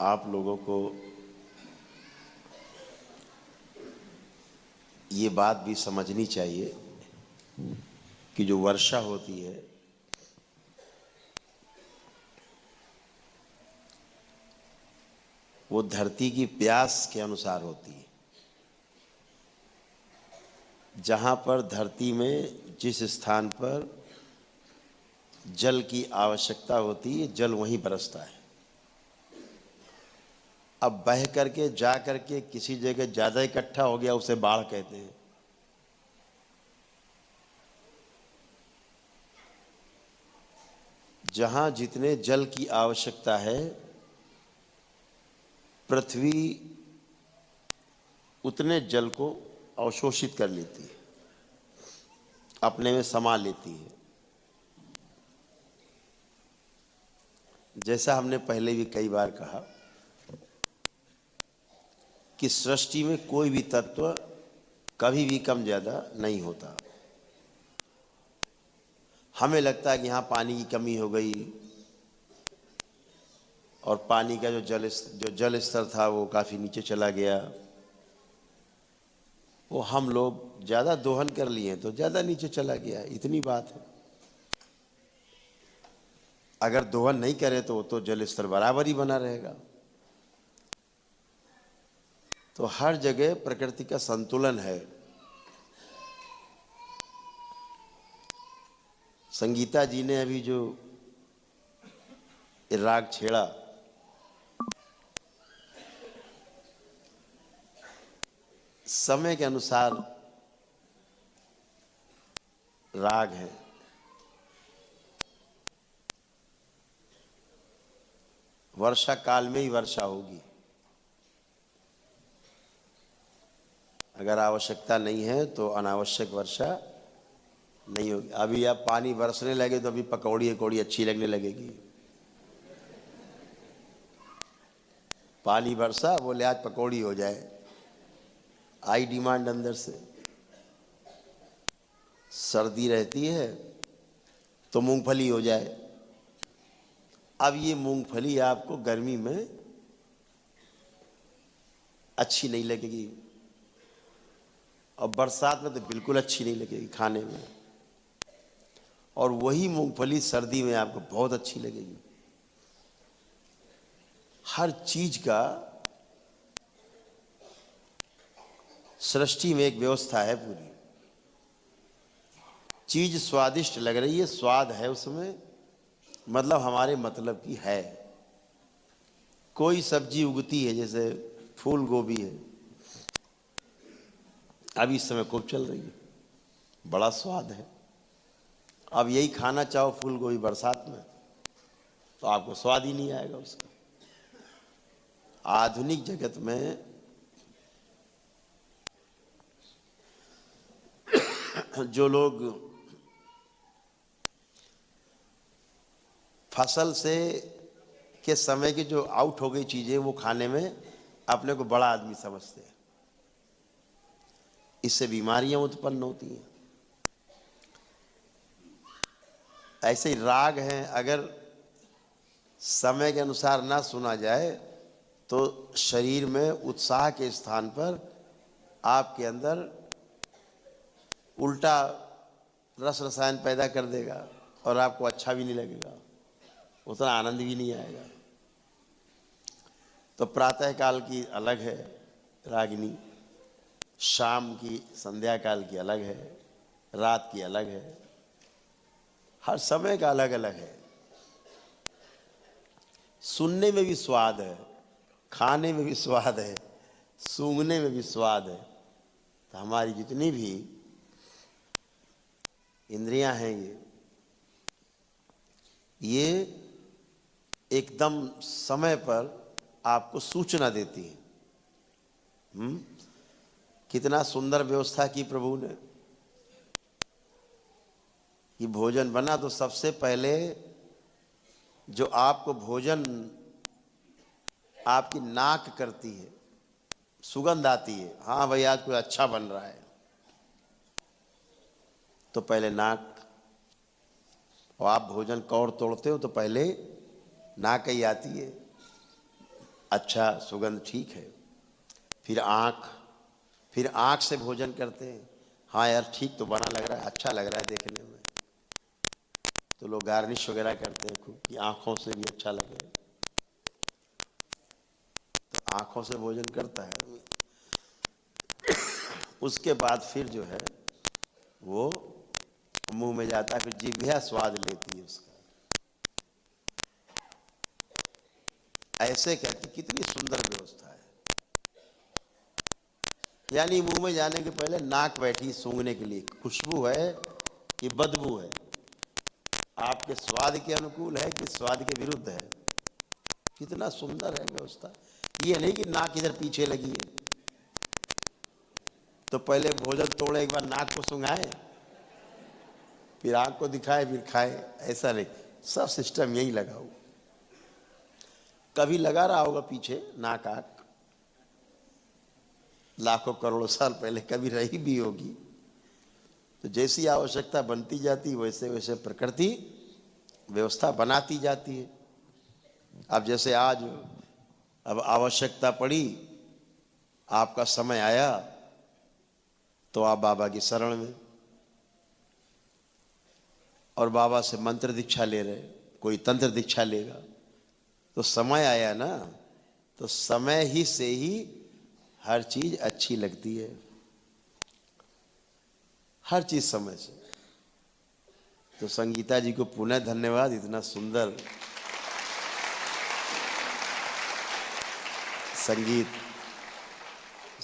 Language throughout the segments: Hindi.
आप लोगों को ये बात भी समझनी चाहिए कि जो वर्षा होती है वो धरती की प्यास के अनुसार होती है। जहाँ पर धरती में जिस स्थान पर जल की आवश्यकता होती है, जल वहीं बरसता है। अब बह करके जा करके किसी जगह ज़्यादा इकट्ठा हो गया, उसे बाढ़ कहते हैं। जहाँ जितने जल की आवश्यकता है, पृथ्वी उतने जल को अवशोषित कर लेती है, अपने में समा लेती है। जैसा हमने पहले भी कई बार कहा कि सृष्टि में कोई भी तत्व कभी भी कम ज़्यादा नहीं होता। हमें लगता है कि यहाँ पानी की कमी हो गई और पानी का जो जल स्तर था वो काफ़ी नीचे चला गया, वो हम लोग ज़्यादा दोहन कर लिए तो ज़्यादा नीचे चला गया, इतनी बात है। अगर दोहन नहीं करें तो जल स्तर बराबर ही बना रहेगा। तो हर जगह प्रकृति का संतुलन है। संगीता जी ने अभी जो राग छेड़ा, समय के अनुसार राग है। वर्षा काल में ही वर्षा होगी। अगर आवश्यकता नहीं है तो अनावश्यक वर्षा नहीं होगी। अभी आप पानी बरसने लगे तो अभी पकौड़ी अकौड़ी अच्छी लगने लगेगी। पानी बरसा, बोले आज पकौड़ी हो जाए, आई डिमांड अंदर से। सर्दी रहती है तो मूंगफली हो जाए। अब ये मूंगफली आपको गर्मी में अच्छी नहीं लगेगी और बरसात में तो बिल्कुल अच्छी नहीं लगेगी खाने में, और वही मूंगफली सर्दी में आपको बहुत अच्छी लगेगी। हर चीज का सृष्टि में एक व्यवस्था है पूरी। चीज स्वादिष्ट लग रही है, स्वाद है उसमें, मतलब हमारे मतलब की है। कोई सब्जी उगती है, जैसे फूल गोभी है, अभी इस समय खूब चल रही है, बड़ा स्वाद है। अब यही खाना चाहो फूल गोभी बरसात में तो आपको स्वाद ही नहीं आएगा उसका। आधुनिक जगत में जो लोग फसल से के समय की जो आउट हो गई चीजें वो खाने में अपने को बड़ा आदमी समझते हैं, इससे बीमारियां उत्पन्न होती हैं। ऐसे ही राग हैं, अगर समय के अनुसार ना सुना जाए तो शरीर में उत्साह के स्थान पर आपके अंदर उल्टा रस रसायन पैदा कर देगा और आपको अच्छा भी नहीं लगेगा, उतना आनंद भी नहीं आएगा। तो प्रातः काल की अलग है रागिनी, शाम की संध्या काल की अलग है, रात की अलग है। हर समय का अलग अलग है। सुनने में भी स्वाद है, खाने में भी स्वाद है, सूंघने में भी स्वाद है। तो हमारी जितनी भी इंद्रियां हैं ये एकदम समय पर आपको सूचना देती है। कितना सुंदर व्यवस्था की प्रभु ने कि भोजन बना तो सबसे पहले जो आपको भोजन आपकी नाक करती है, सुगंध आती है, हाँ भाई आज कोई अच्छा बन रहा है, तो पहले नाक। और आप भोजन कौर तोड़ते हो तो पहले नाक ही आती है। अच्छा सुगंध ठीक है। फिर आँख से भोजन करते हैं। हाँ यार ठीक तो बना लग रहा है, अच्छा लग रहा है देखने में, तो लोग गार्निश वगैरह करते हैं खूब कि आँखों से भी अच्छा लगे। तो आँखों से भोजन करता है आदमी। उसके बाद फिर जो है वो मुंह में जाता है, फिर जिह्वा स्वाद लेती है उसका। ऐसे कहते कितनी सुंदर व्यवस्था है। यानी मुंह में जाने के पहले नाक बैठी सूंघने के लिए, खुशबू है कि बदबू है, आपके स्वाद के अनुकूल है कि स्वाद के विरुद्ध है। कितना सुंदर है व्यवस्था। ये नहीं कि नाक इधर पीछे लगी है तो पहले भोजन तोड़े, एक बार नाक को सूंघाए, फिर आँख को दिखाए, फिर खाए, ऐसा नहीं। सब सिस्टम यही लगा हुआ। कभी लगा रहा होगा पीछे नाक आँख, लाखों करोड़ों साल पहले कभी रही भी होगी। तो जैसी आवश्यकता बनती जाती वैसे वैसे प्रकृति व्यवस्था बनाती जाती है। अब जैसे आज अब आवश्यकता पड़ी, आपका समय आया, तो आप बाबा की शरण में और बाबा से मंत्र दीक्षा ले रहे, कोई तंत्र दीक्षा लेगा, तो समय आया ना, तो समय ही से ही हर चीज अच्छी लगती है, हर चीज समय से। तो संगीता जी को पुनः धन्यवाद, इतना सुंदर संगीत,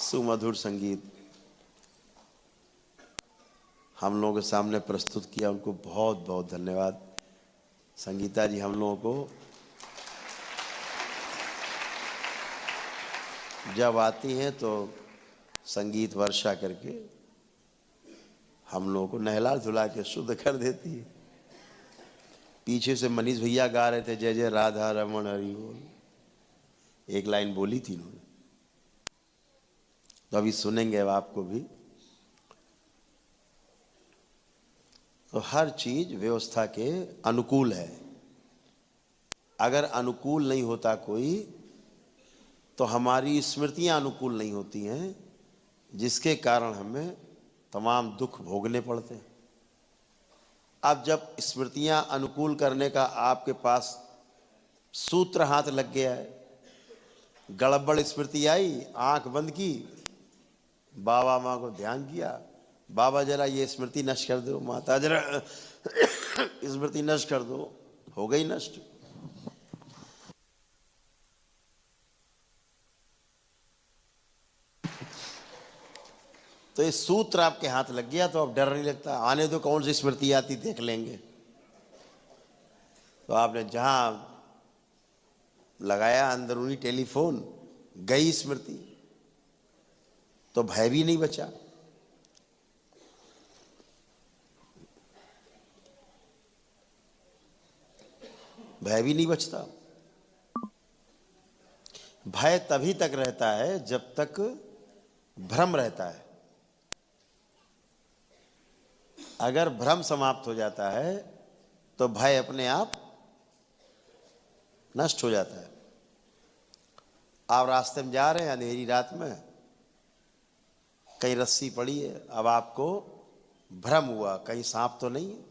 सुमधुर संगीत हम लोगों के सामने प्रस्तुत किया। उनको बहुत बहुत धन्यवाद। संगीता जी हम लोगों को जब आती हैं तो संगीत वर्षा करके हम लोगों को नहला धुला के शुद्ध कर देती है। पीछे से मनीष भैया गा रहे थे जय जय राधा रमण हरि बोल, एक लाइन बोली थी इन्होंने, तो अभी सुनेंगे अब आपको भी। तो हर चीज व्यवस्था के अनुकूल है। अगर अनुकूल नहीं होता कोई तो हमारी स्मृतियां अनुकूल नहीं होती हैं, जिसके कारण हमें तमाम दुख भोगने पड़ते हैं। अब जब स्मृतियां अनुकूल करने का आपके पास सूत्र हाथ लग गया है, गड़बड़ स्मृति आई, आंख बंद की, बाबा माँ को ध्यान किया, बाबा जरा ये स्मृति नष्ट कर दो, माता जरा स्मृति नष्ट कर दो, हो गई नष्ट। तो ये सूत्र आपके हाथ लग गया तो अब डर नहीं लगता, आने तो कौन सी स्मृति आती देख लेंगे। तो आपने जहां लगाया अंदरूनी टेलीफोन, गई स्मृति, तो भय भी नहीं बचा। भय भी नहीं बचता। भय तभी तक रहता है जब तक भ्रम रहता है। अगर भ्रम समाप्त हो जाता है तो भय अपने आप नष्ट हो जाता है। आप रास्ते में जा रहे हैं अंधेरी रात में, कहीं रस्सी पड़ी है, अब आपको भ्रम हुआ कहीं सांप तो नहीं है,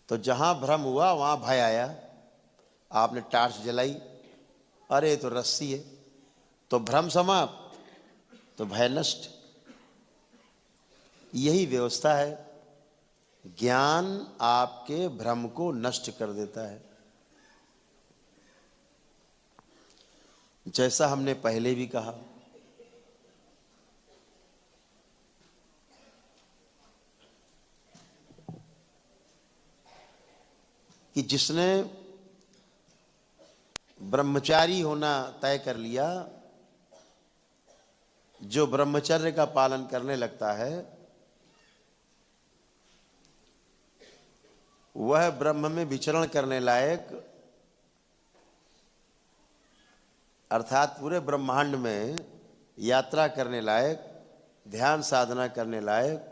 तो जहां भ्रम हुआ वहां भय आया। आपने टार्च जलाई, अरे तो रस्सी है, तो भ्रम समाप्त, तो भय नष्ट। यही व्यवस्था है। ज्ञान आपके भ्रम को नष्ट कर देता है। जैसा हमने पहले भी कहा कि जिसने ब्रह्मचारी होना तय कर लिया, जो ब्रह्मचर्य का पालन करने लगता है, वह ब्रह्म में विचरण करने लायक, अर्थात पूरे ब्रह्मांड में यात्रा करने लायक, ध्यान साधना करने लायक,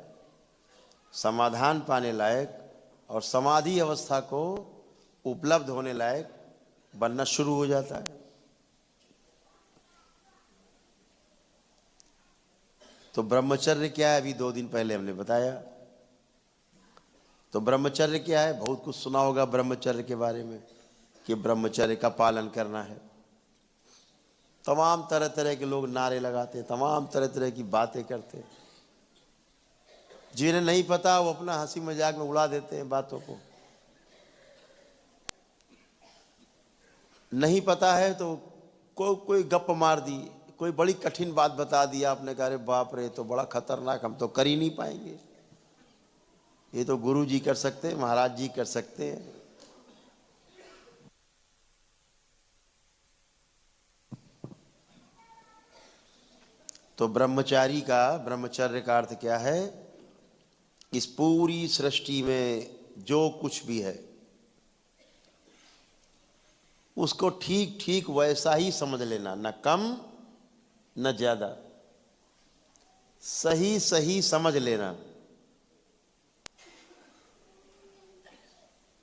समाधान पाने लायक और समाधि अवस्था को उपलब्ध होने लायक बनना शुरू हो जाता है। तो ब्रह्मचर्य क्या है, अभी 2 दिन पहले हमने बताया। तो ब्रह्मचर्य क्या है, बहुत कुछ सुना होगा ब्रह्मचर्य के बारे में कि ब्रह्मचर्य का पालन करना है। तमाम तरह तरह के लोग नारे लगाते, तमाम तरह तरह की बातें करते। जिन्हें नहीं पता वो अपना हंसी मजाक में उड़ा देते हैं बातों को। नहीं पता है तो कोई गप मार दी, कोई बड़ी कठिन बात बता दिया, आपने कहा अरे बाप रे तो बड़ा खतरनाक, हम तो कर ही नहीं पाएंगे, ये तो गुरु जी कर सकते हैं, महाराज जी कर सकते हैं। तो ब्रह्मचर्य का अर्थ क्या है, इस पूरी सृष्टि में जो कुछ भी है उसको ठीक ठीक वैसा ही समझ लेना, न कम न ज्यादा, सही सही समझ लेना।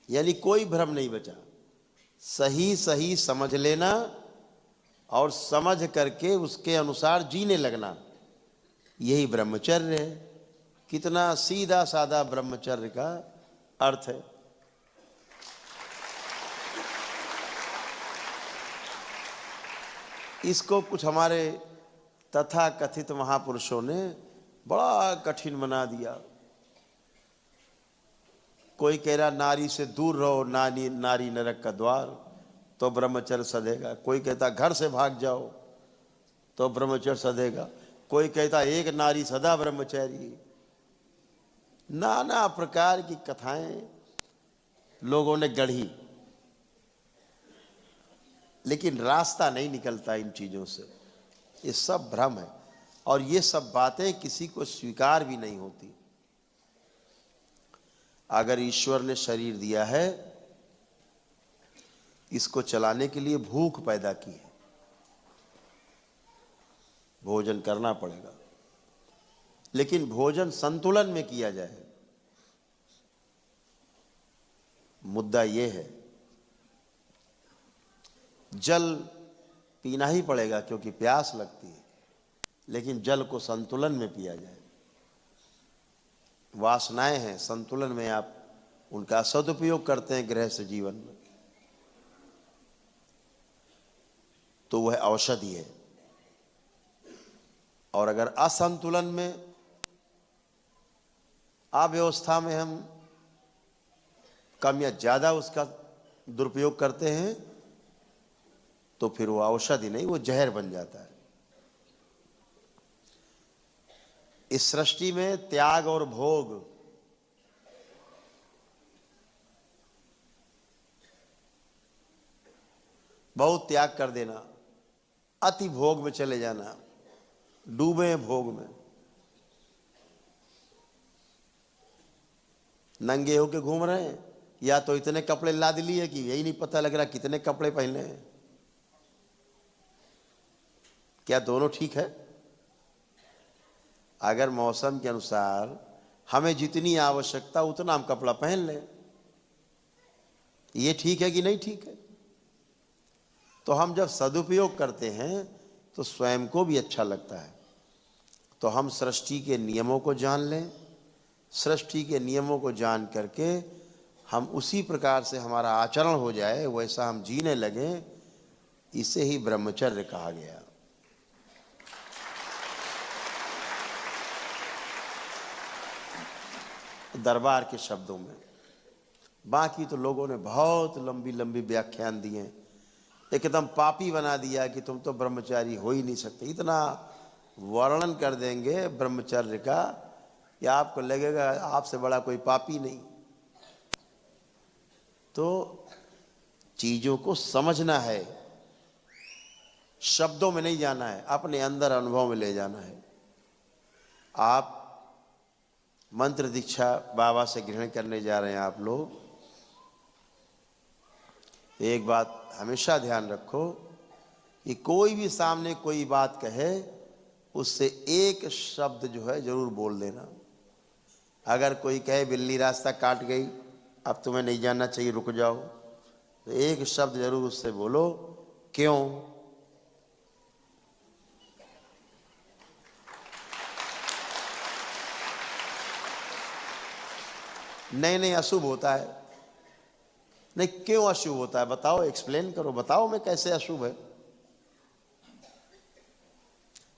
यानी कोई भ्रम नहीं बचा, सही सही समझ लेना और समझ करके उसके अनुसार जीने लगना, यही ब्रह्मचर्य है। कितना सीधा साधा ब्रह्मचर्य का अर्थ है। इसको कुछ हमारे तथा कथित महापुरुषों ने बड़ा कठिन बना दिया। कोई कह रहा नारी से दूर रहो, नारी नरक का द्वार, तो ब्रह्मचर्य सधेगा। कोई कहता घर से भाग जाओ तो ब्रह्मचर्य सधेगा। कोई कहता एक नारी सदा ब्रह्मचारी। नाना प्रकार की कथाएं लोगों ने गढ़ी, लेकिन रास्ता नहीं निकलता इन चीजों से। ये सब भ्रम है और ये सब बातें किसी को स्वीकार भी नहीं होती। अगर ईश्वर ने शरीर दिया है, इसको चलाने के लिए भूख पैदा की है, भोजन करना पड़ेगा, लेकिन भोजन संतुलन में किया जाए। मुद्दा यह है, जल पीना ही पड़ेगा क्योंकि प्यास लगती है, लेकिन जल को संतुलन में पिया जाए। वासनाएं हैं, संतुलन में आप उनका सदुपयोग करते हैं गृहस्थ जीवन में, तो वह औषधि है। और अगर असंतुलन में, अव्यवस्था में हम कम या ज्यादा उसका दुरुपयोग करते हैं, तो फिर वो औषधि नहीं, वो जहर बन जाता है। इस सृष्टि में त्याग और भोग, बहुत त्याग कर देना, अति भोग में चले जाना, डूबे भोग में, नंगे होके घूम रहे हैं, या तो इतने कपड़े लाद लिए कि यही नहीं पता लग रहा कितने कपड़े पहने हैं। क्या दोनों ठीक है? अगर मौसम के अनुसार हमें जितनी आवश्यकता उतना हम कपड़ा पहन लें, ये ठीक है कि नहीं ठीक है? तो हम जब सदुपयोग करते हैं तो स्वयं को भी अच्छा लगता है। तो हम सृष्टि के नियमों को जान लें, सृष्टि के नियमों को जान करके हम उसी प्रकार से हमारा आचरण हो जाए, वैसा हम जीने लगें, इसे ही ब्रह्मचर्य कहा गया। दरबार के शब्दों में, बाकी तो लोगों ने बहुत लंबी लंबी व्याख्यान दिए, एकदम पापी बना दिया कि तुम तो ब्रह्मचारी हो ही नहीं सकते। इतना वर्णन कर देंगे ब्रह्मचर्य का कि आपको लगेगा आपसे बड़ा कोई पापी नहीं। तो चीजों को समझना है, शब्दों में नहीं जाना है, अपने अंदर अनुभव में ले जाना है। आप मंत्र दीक्षा बाबा से ग्रहण करने जा रहे हैं आप लोग, एक बात हमेशा ध्यान रखो कि कोई भी सामने कोई बात कहे, उससे एक शब्द जो है जरूर बोल देना। अगर कोई कहे बिल्ली रास्ता काट गई, अब तुम्हें नहीं जाना चाहिए, रुक जाओ, तो एक शब्द जरूर उससे बोलो, क्यों? नहीं नहीं अशुभ होता है। नहीं क्यों अशुभ होता है बताओ, एक्सप्लेन करो, बताओ मैं कैसे अशुभ है।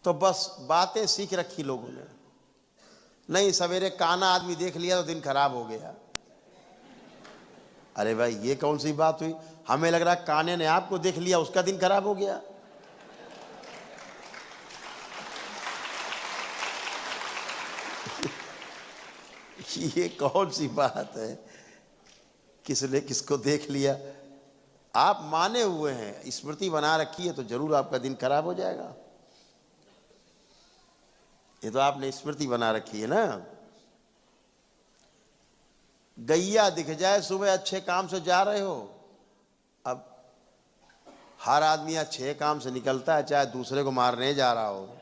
तो बस बातें सीख रखी लोगों ने। नहीं सवेरे काना आदमी देख लिया तो दिन खराब हो गया। अरे भाई ये कौन सी बात हुई, हमें लग रहा काने ने आपको देख लिया उसका दिन खराब हो गया। ये कौन सी बात है, किसने किसको देख लिया। आप माने हुए हैं, स्मृति बना रखी है तो जरूर आपका दिन खराब हो जाएगा। ये तो आपने स्मृति बना रखी है ना। गैया दिख जाए सुबह अच्छे काम से जा रहे हो, अब हर आदमी अच्छे काम से निकलता है चाहे दूसरे को मारने जा रहा हो।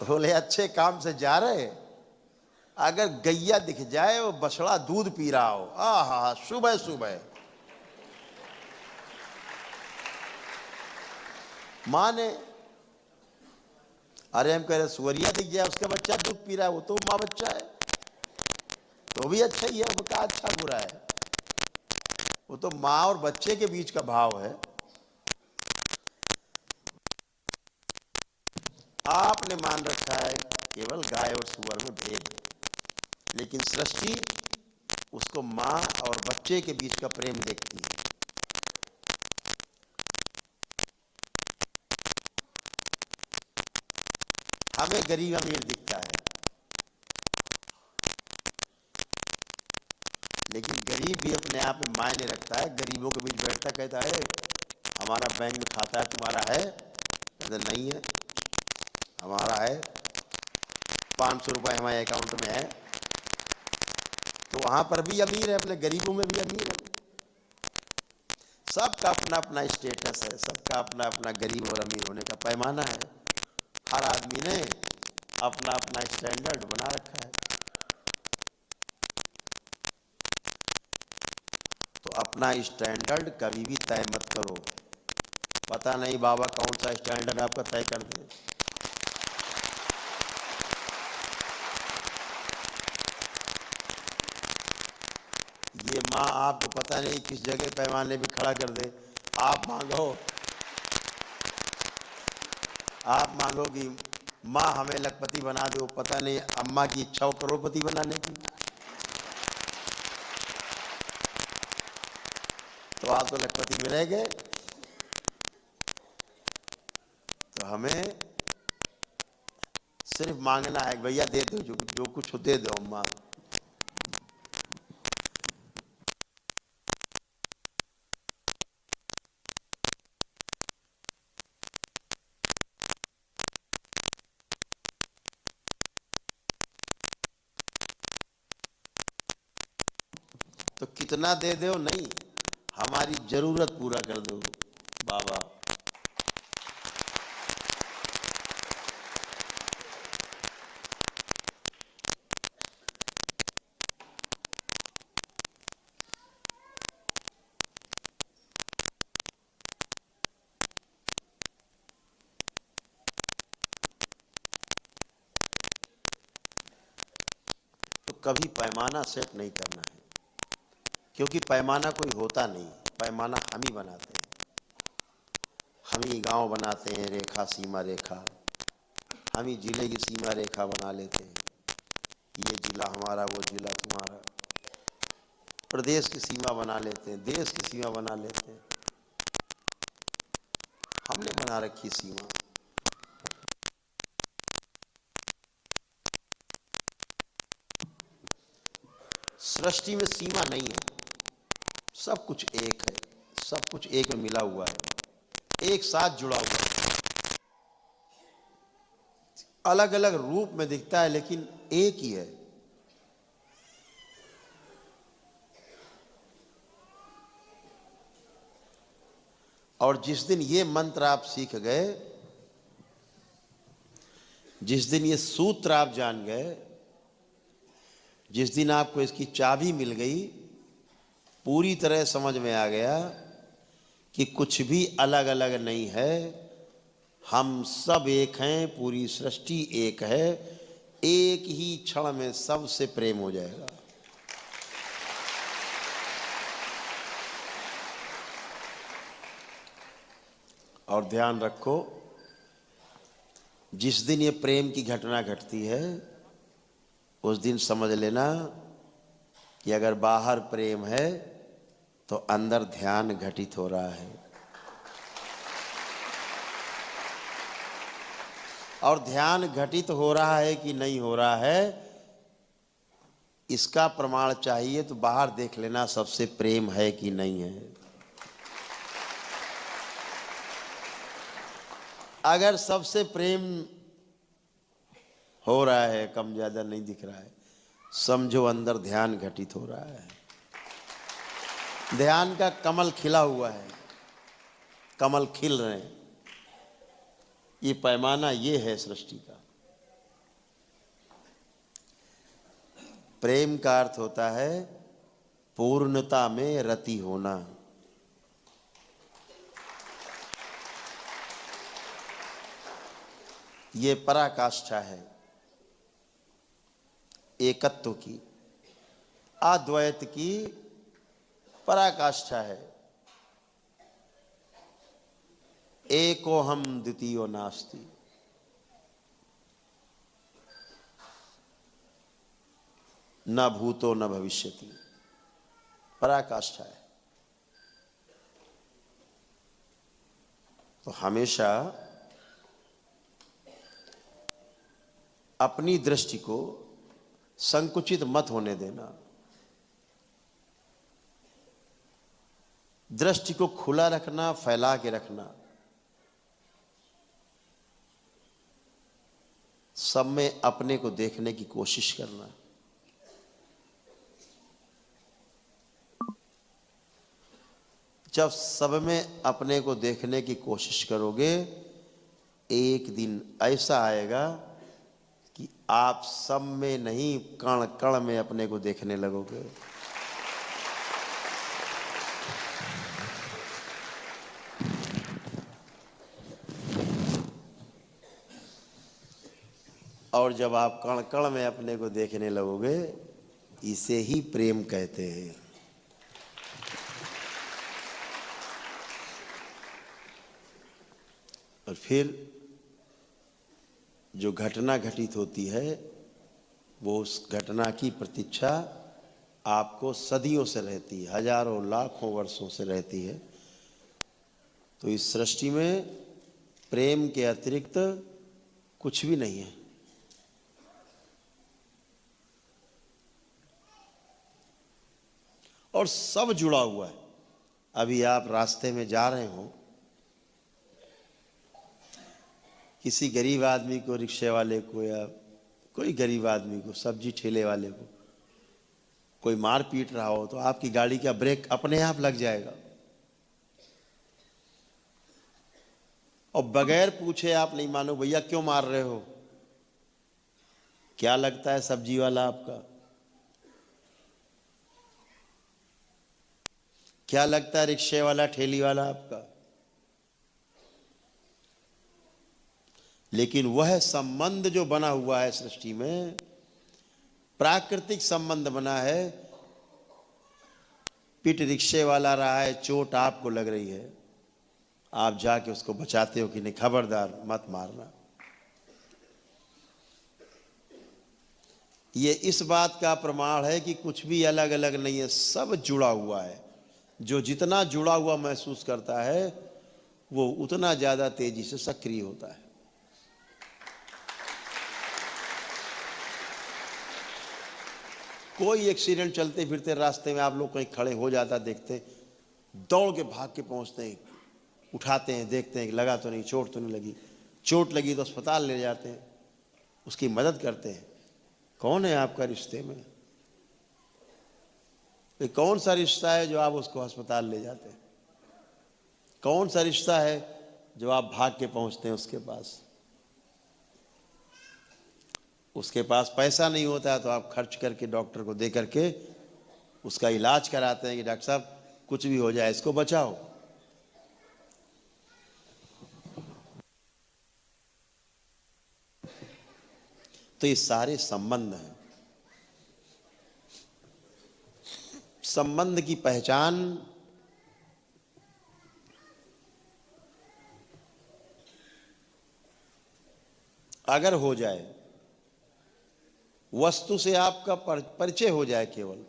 बोले अच्छे काम से जा रहे, अगर गैया दिख जाए वो बछड़ा दूध पी रहा हो, आहा सुबह सुबह माने। अरे हम कह रहे सुअरिया दिख जाए उसका बच्चा दूध पी रहा है, वो तो माँ बच्चा है, तो भी अच्छा ही है, वो क्या अच्छा बुरा है, वो तो माँ और बच्चे के बीच का भाव है। आपने मान रखा है केवल गाय और सुअर में भेद, लेकिन सृष्टि उसको माँ और बच्चे के बीच का प्रेम देखती है। हमें गरीब अमीर दिखता है, लेकिन गरीब भी अपने आप में मायने रखता है। गरीबों के बीच बैठता कहता है हमारा बैंक में खाता है, तुम्हारा है? कहते नहीं है, हमारा है, 500 रुपये हमारे अकाउंट में है। तो वहां पर भी अमीर है, अपने गरीबों में भी अमीर है। सबका अपना अपना स्टेटस है, सबका अपना अपना गरीब और अमीर होने का पैमाना है। हर आदमी ने अपना अपना स्टैंडर्ड बना रखा है। तो अपना स्टैंडर्ड कभी भी तय मत करो, पता नहीं बाबा कौन सा स्टैंडर्ड आपका तय कर दे। ये माँ आपको पता नहीं किस जगह पैमाने पे खड़ा कर दे। आप मांगो कि माँ हमें लखपति बना दो, पता नहीं अम्मा की इच्छा हो करोड़पति बनाने की, तो आप तो लखपति में रह गए। तो हमें सिर्फ मांगना है भैया दे दो, जो कुछ हो दे दो अम्मा। तो कितना दे दो नहीं, हमारी जरूरत पूरा कर दो बाबा। तो कभी पैमाना सेट नहीं करना है, क्योंकि पैमाना कोई होता नहीं, पैमाना हम ही बनाते हैं। हम ही गांव बनाते हैं, रेखा सीमा रेखा, हम ही जिले की सीमा रेखा बना लेते हैं। ये जिला हमारा, वो जिला तुम्हारा, प्रदेश की सीमा बना लेते हैं, देश की सीमा बना लेते हैं। हमने बना रखी सीमा। सृष्टि में सीमा नहीं है, सब कुछ एक है, सब कुछ एक में मिला हुआ है, एक साथ जुड़ा हुआ है। अलग अलग रूप में दिखता है लेकिन एक ही है। और जिस दिन ये मंत्र आप सीख गए, जिस दिन ये सूत्र आप जान गए, जिस दिन आपको इसकी चाबी मिल गई, पूरी तरह समझ में आ गया कि कुछ भी अलग अलग नहीं है, हम सब एक हैं, पूरी सृष्टि एक है, एक ही क्षण में सबसे प्रेम हो जाएगा। और ध्यान रखो, जिस दिन ये प्रेम की घटना घटती है उस दिन समझ लेना कि अगर बाहर प्रेम है तो अंदर ध्यान घटित हो रहा है। और ध्यान घटित हो रहा है कि नहीं हो रहा है, इसका प्रमाण चाहिए तो बाहर देख लेना सबसे प्रेम है कि नहीं है। अगर सबसे प्रेम हो रहा है, कम ज्यादा नहीं दिख रहा है, समझो अंदर ध्यान घटित हो रहा है। ध्यान का कमल खिला हुआ है, कमल खिल रहे हैं। ये पैमाना ये है सृष्टि का। प्रेम का अर्थ होता है पूर्णता में रति होना। ये पराकाष्ठा है एकत्व की, अद्वैत की पराकाष्ठा है। एको हम द्वितीयो नास्ति। न भूतो न भविष्यति, पराकाष्ठा है। तो हमेशा अपनी दृष्टि को संकुचित मत होने देना। दृष्टि को खुला रखना, फैला के रखना। सब में अपने को देखने की कोशिश करना। जब सब में अपने को देखने की कोशिश करोगे, एक दिन ऐसा आएगा कि आप सब में नहीं, कण कण में अपने को देखने लगोगे। और जब आप कण कण में अपने को देखने लगोगे, इसे ही प्रेम कहते हैं। और फिर जो घटना घटित होती है, वो उस घटना की प्रतीक्षा आपको सदियों से रहती है, हजारों लाखों वर्षों से रहती है। तो इस सृष्टि में प्रेम के अतिरिक्त कुछ भी नहीं है। और सब जुड़ा हुआ है। अभी आप रास्ते में जा रहे हो, किसी गरीब आदमी को, रिक्शे वाले को, या कोई गरीब आदमी को, सब्जी ठेले वाले को कोई मार पीट रहा हो, तो आपकी गाड़ी का ब्रेक अपने आप लग जाएगा और बगैर पूछे आप नहीं मानो, भैया क्यों मार रहे हो? क्या लगता है सब्जी वाला आपका? क्या लगता है रिक्शे वाला, ठेली वाला आपका? लेकिन वह संबंध जो बना हुआ है सृष्टि में, प्राकृतिक संबंध बना है। पिट रिक्शे वाला रहा है, चोट आपको लग रही है, आप जाके उसको बचाते हो कि नहीं, खबरदार मत मारना। ये इस बात का प्रमाण है कि कुछ भी अलग अलग नहीं है, सब जुड़ा हुआ है। जो जितना जुड़ा हुआ महसूस करता है, वो उतना ज्यादा तेजी से सक्रिय होता है। कोई एक्सीडेंट चलते फिरते रास्ते में आप लोग कहीं खड़े हो जाता देखते, दौड़ के भाग के पहुंचते हैं, उठाते हैं, देखते हैं कि लगा तो नहीं, चोट तो नहीं लगी। चोट लगी तो अस्पताल ले जाते हैं, उसकी मदद करते हैं। कौन है आपका रिश्ते में? कौन सा रिश्ता है जो आप उसको अस्पताल ले जाते हैं? कौन सा रिश्ता है जो आप भाग के पहुंचते हैं उसके पास? उसके पास पैसा नहीं होता है तो आप खर्च करके, डॉक्टर को दे करके उसका इलाज कराते हैं कि डॉक्टर साहब कुछ भी हो जाए, इसको बचाओ। तो ये सारे संबंध हैं। संबंध की पहचान अगर हो जाए, वस्तु से आपका परिचय हो जाए, केवल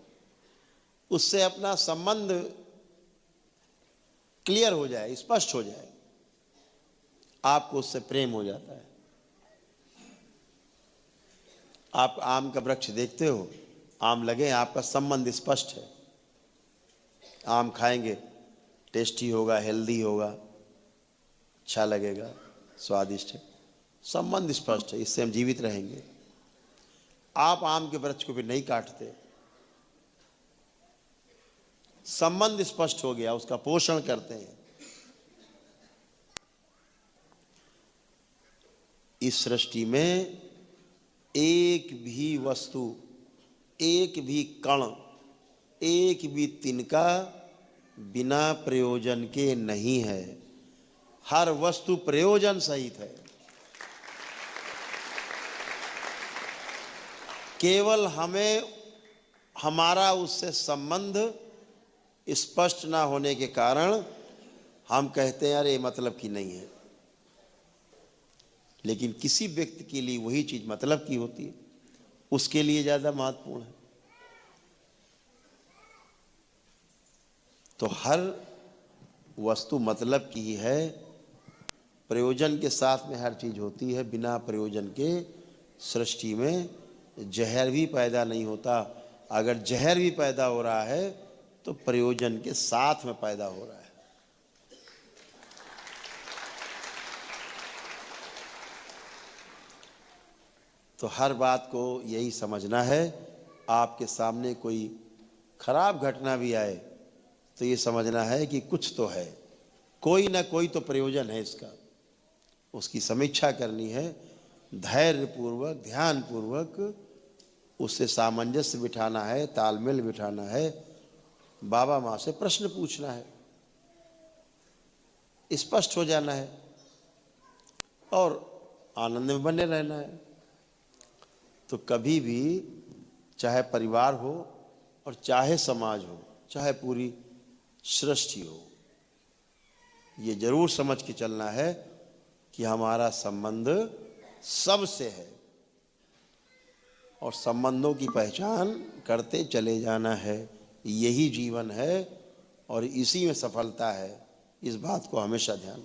उससे अपना संबंध क्लियर हो जाए, स्पष्ट हो जाए, आपको उससे प्रेम हो जाता है। आप आम का वृक्ष देखते हो, आम लगे, आपका संबंध स्पष्ट है, आम खाएंगे, टेस्टी होगा, हेल्दी होगा, अच्छा लगेगा, स्वादिष्ट है, संबंध स्पष्ट है, इससे हम जीवित रहेंगे। आप आम के वृक्ष को भी नहीं काटते, संबंध स्पष्ट हो गया, उसका पोषण करते हैं। इस सृष्टि में एक भी वस्तु, एक भी कण, एक भी तिनका बिना प्रयोजन के नहीं है। हर वस्तु प्रयोजन सहित है। केवल हमें हमारा उससे संबंध स्पष्ट ना होने के कारण हम कहते हैं अरे मतलब की नहीं है, लेकिन किसी व्यक्ति के लिए वही चीज मतलब की होती है, उसके लिए ज्यादा महत्वपूर्ण है। तो हर वस्तु मतलब की ही है, प्रयोजन के साथ में हर चीज होती है। बिना प्रयोजन के सृष्टि में जहर भी पैदा नहीं होता। अगर जहर भी पैदा हो रहा है तो प्रयोजन के साथ में पैदा हो रहा है। तो हर बात को यही समझना है। आपके सामने कोई खराब घटना भी आए तो ये समझना है कि कुछ तो है, कोई ना कोई तो प्रयोजन है इसका, उसकी समीक्षा करनी है, धैर्यपूर्वक, ध्यानपूर्वक उससे सामंजस्य बिठाना है, तालमेल बिठाना है, बाबा माँ से प्रश्न पूछना है, स्पष्ट हो जाना है और आनंद में बने रहना है। तो कभी भी चाहे परिवार हो और चाहे समाज हो, चाहे पूरी सृष्टि हो, ये जरूर समझ के चलना है कि हमारा संबंध सबसे है और संबंधों की पहचान करते चले जाना है। यही जीवन है और इसी में सफलता है। इस बात को हमेशा ध्यान।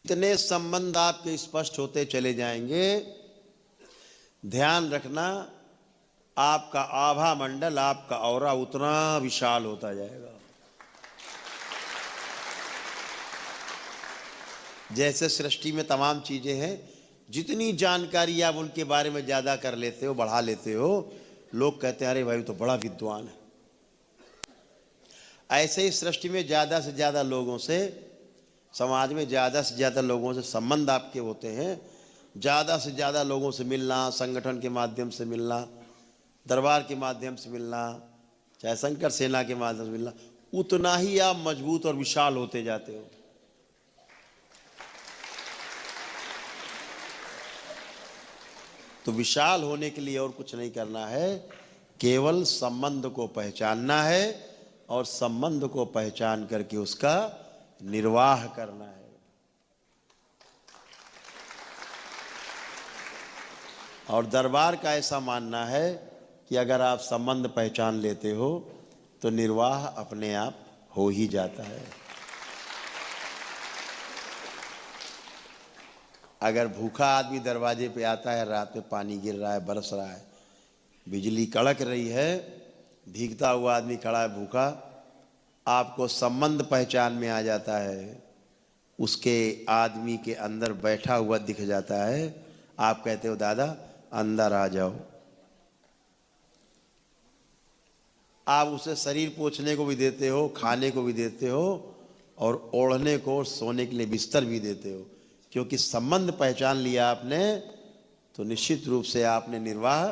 इतने संबंध आपके स्पष्ट होते चले जाएंगे, ध्यान रखना, आपका आभा मंडल, आपका ऑरा उतना विशाल होता जाएगा। जैसे सृष्टि में तमाम चीजें हैं, जितनी जानकारी आप उनके बारे में ज्यादा कर लेते हो, बढ़ा लेते हो, लोग कहते हैं अरे भाई तो बड़ा विद्वान है। ऐसे ही सृष्टि में ज्यादा से ज्यादा लोगों से, समाज में ज्यादा से ज्यादा लोगों से संबंध आपके होते हैं, ज्यादा से ज्यादा लोगों से मिलना, संगठन के माध्यम से मिलना, दरबार के माध्यम से मिलना, चाहे शंकर सेना के माध्यम से मिलना, उतना ही आप मजबूत और विशाल होते जाते हो। तो विशाल होने के लिए और कुछ नहीं करना है, केवल संबंध को पहचानना है और संबंध को पहचान करके उसका निर्वाह करना है। और दरबार का ऐसा मानना है कि अगर आप संबंध पहचान लेते हो तो निर्वाह अपने आप हो ही जाता है। अगर भूखा आदमी दरवाजे पे आता है, रात में पानी गिर रहा है, बरस रहा है, बिजली कड़क रही है, भीगता हुआ आदमी खड़ा है भूखा, आपको संबंध पहचान में आ जाता है, उसके आदमी के अंदर बैठा हुआ दिख जाता है, आप कहते हो दादा अंदर आ जाओ। आप उसे शरीर पोंछने को भी देते हो, खाने को भी देते हो और ओढ़ने को, सोने के लिए बिस्तर भी देते हो, क्योंकि संबंध पहचान लिया आपने तो निश्चित रूप से आपने निर्वाह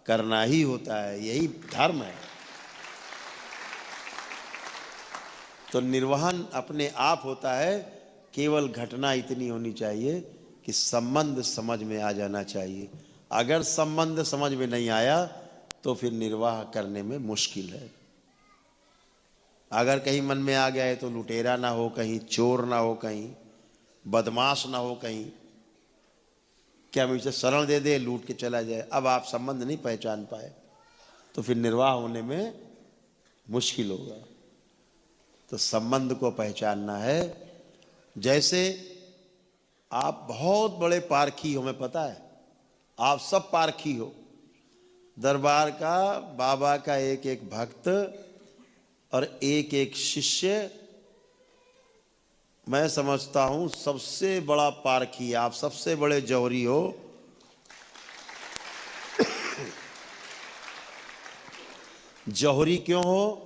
करना ही होता है। यही धर्म है। तो निर्वहन अपने आप होता है, केवल घटना इतनी होनी चाहिए कि संबंध समझ में आ जाना चाहिए। अगर संबंध समझ में नहीं आया तो फिर निर्वाह करने में मुश्किल है। अगर कहीं मन में आ गया है तो लुटेरा ना हो, कहीं चोर ना हो, कहीं बदमाश ना हो, कहीं क्या मुझे शरण दे दे लूट के चला जाए, अब आप संबंध नहीं पहचान पाए तो फिर निर्वाह होने में मुश्किल होगा। तो संबंध को पहचानना है। जैसे आप बहुत बड़े पारखी हो, हमें पता है आप सब पारखी हो, दरबार का, बाबा का एक एक भक्त और एक एक शिष्य, मैं समझता हूं सबसे बड़ा पारखी आप, सबसे बड़े जौहरी हो। जौहरी क्यों हो?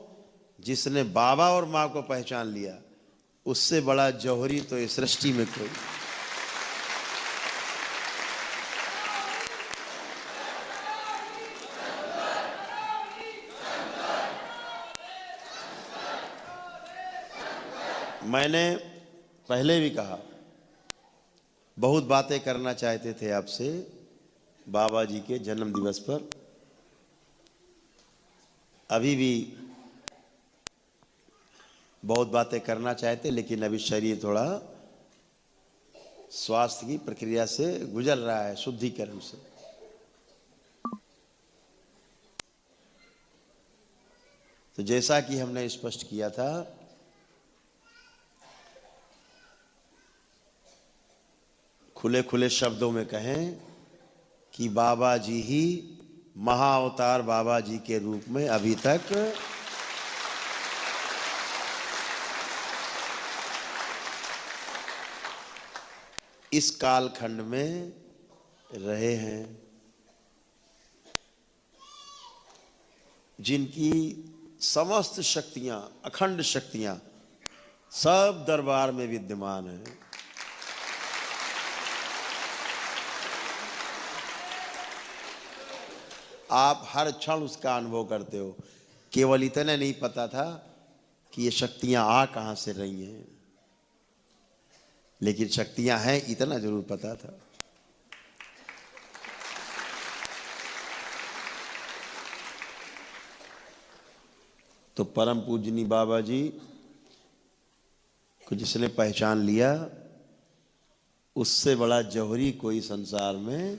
जिसने बाबा और मां को पहचान लिया, उससे बड़ा जौहरी तो इस सृष्टि में कोई। मैंने पहले भी कहा, बहुत बातें करना चाहते थे आपसे बाबा जी के जन्म दिवस पर, अभी भी बहुत बातें करना चाहते, लेकिन अभी शरीर थोड़ा स्वास्थ्य की प्रक्रिया से गुजर रहा है, शुद्धिकरण से। तो जैसा कि हमने स्पष्ट किया था, खुले खुले शब्दों में कहें कि बाबा जी ही महाअवतार बाबा जी के रूप में अभी तक इस कालखंड में रहे हैं, जिनकी समस्त शक्तियां, अखंड शक्तियां सब दरबार में विद्यमान हैं। आप हर क्षण उसका अनुभव करते हो। केवल इतना नहीं पता था कि ये शक्तियां आ कहां से रही हैं, लेकिन शक्तियां हैं इतना जरूर पता था। तो परम पूजनी बाबा जी को जिसने पहचान लिया, उससे बड़ा जौहरी कोई संसार में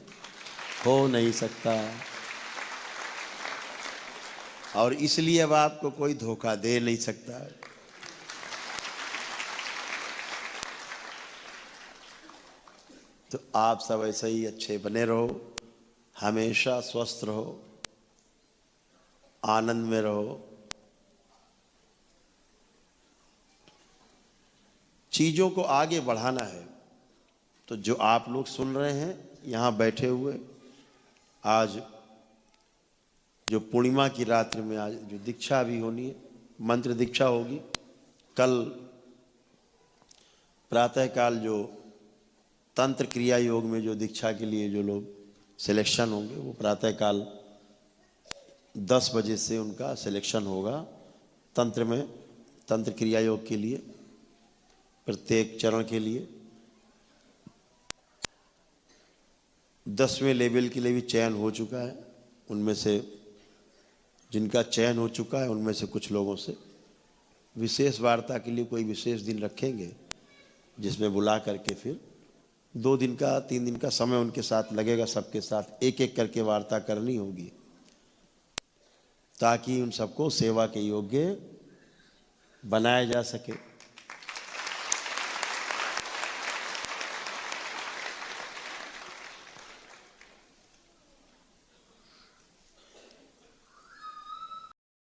हो नहीं सकता। और इसलिए अब आपको कोई धोखा दे नहीं सकता। तो आप सब ऐसे ही अच्छे बने रहो, हमेशा स्वस्थ रहो, आनंद में रहो। चीजों को आगे बढ़ाना है। तो जो आप लोग सुन रहे हैं यहाँ बैठे हुए, आज जो पूर्णिमा की रात्रि में आज जो दीक्षा भी होनी है, मंत्र दीक्षा होगी, कल प्रातःकाल जो तंत्र क्रिया योग में जो दीक्षा के लिए जो लोग सिलेक्शन होंगे, वो प्रातःकाल 10 बजे से उनका सिलेक्शन होगा तंत्र में, तंत्र क्रिया योग के लिए, प्रत्येक चरण के लिए। 10वें लेवल के लिए भी चयन हो चुका है। उनमें से जिनका चयन हो चुका है, उनमें से कुछ लोगों से विशेष वार्ता के लिए कोई विशेष दिन रखेंगे, जिसमें बुला करके फिर 2 दिन का 3 दिन का समय उनके साथ लगेगा। सबके साथ एक एक करके वार्ता करनी होगी, ताकि उन सबको सेवा के योग्य बनाया जा सके।